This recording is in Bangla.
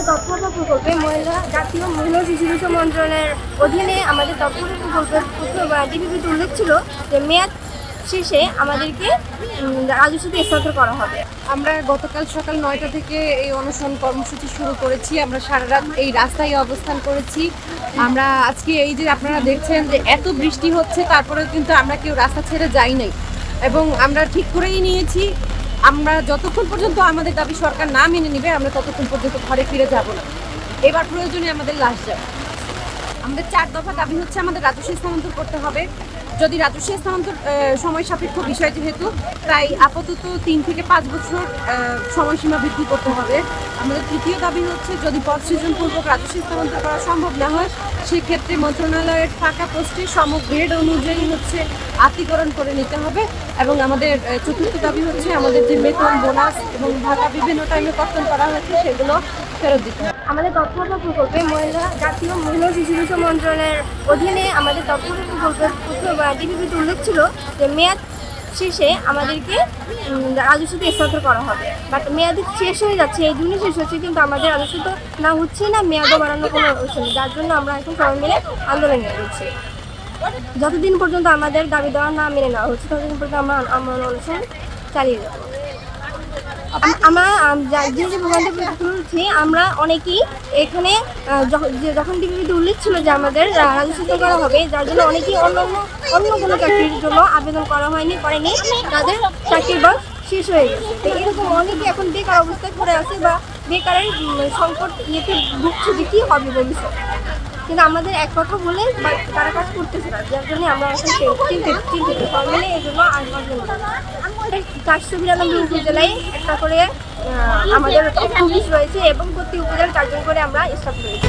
আমাদের দক্ষতা প্রকল্পে জাতীয় মহিলা ও শিশু বিষয় মন্ত্রণালয়ের অধীনে আমাদের দক্ষতা প্রকল্পের ডিপিপিতে উল্লেখ ছিল যে মেয়াদ শেষে আমাদেরকে রাজস্বতে স্থানান্তর করা হবে। আমরা গতকাল সকাল 9টা থেকে এই অনশন কর্মসূচি শুরু করেছি। আমরা সারা রাত এই রাস্তায় অবস্থান করেছি। আমরা আজকে এই যে আপনারা দেখছেন যে এত বৃষ্টি হচ্ছে, তারপরেও কিন্তু আমরা কেউ রাস্তা ছেড়ে যাই নাই, এবং আমরা ঠিক করেই নিয়েছি আমরা যতক্ষণ পর্যন্ত আমাদের দাবি সরকার না মেনে নেবে আমরা ততক্ষণ পর্যন্ত ঘরে ফিরে যাব না। এবার প্রয়োজনে আমাদের লাশ যাবে। আমাদের 4 দফা দাবি হচ্ছে আমাদের রাজস্ব স্থানান্তর করতে হবে। যদি রাজস্ব স্থানান্তর সময় সাপেক্ষ বিষয় যেহেতু, তাই আপাতত 3 থেকে 5 বছর সময়সীমা বৃদ্ধি করতে হবে। আমাদের তৃতীয় দাবি হচ্ছে যদি পদ সৃজনপূর্বক রাজস্ব স্থানান্তর করা সম্ভব না হয় সেক্ষেত্রে মন্ত্রণালয়ের ফাঁকা পোস্টে গ্রেড অনুযায়ী হচ্ছে আত্মীকরণ করে নিতে হবে। এবং আমাদের চতুর্থ দাবি হচ্ছে আমাদের যে বেতন, বোনাস এবং ভাতা বিভিন্ন টাইমে কর্তন করা হয়েছে সেগুলো ফেরত দিতে হবে। আমাদের দক্ষতা প্রকল্পে জাতীয় মহিলা ও শিশু বিষয় মন্ত্রণালয়ের অধীনে আমাদের দক্ষতা প্রকল্পের ডিপিপিতে উল্লেখ ছিল যে মেয়াদ শেষে আমাদেরকে রাজস্বতে স্থানান্তর করা হবে। বাট মেয়াদ শেষ হয়ে যাচ্ছে, এই জুনই শেষ হচ্ছে, কিন্তু আমাদের রাজস্ব তো না হচ্ছে না, মেয়াদও বাড়ানোর কোনো অবস্থা নেই, যার জন্য আমরা এখন সবাই মিলে আন্দোলন নিয়ে যাচ্ছি। যতদিন পর্যন্ত আমাদের দাবি দেওয়া না মেনে নেওয়া হচ্ছে ততদিন পর্যন্ত আমরা অনশন চালিয়ে যাবো। আমরা যে ভোগান্তি তুলছি আমরা অনেকেই এখানে যখন ডিপিপিতে উল্লেখ ছিল যে আমাদের রাজস্ব করা হবে, যার জন্য অনেকেই অন্য কোনো চাকরির জন্য আবেদন করেনি, তাদের চাকরির বয়স শেষ হয়ে গেছে। তো এরকম অনেকে এখন বেকার অবস্থায় পড়ে আছে বা বেকারের সংকট ইয়েতে ভুগছে যে কী হবে ভবিষ্যৎ, কিন্তু আমাদের এক কথা বলে তারা কাজ করতেছে না, যার জন্য আমরা এখন চিন্তিত মিলে এই জন্য আসবার জন্য 492 উপজেলায় একটা করে আমাদের অফিস রয়েছে এবং প্রতি উপজেলায় 4জন করে আমরা স্টাফ রয়েছি।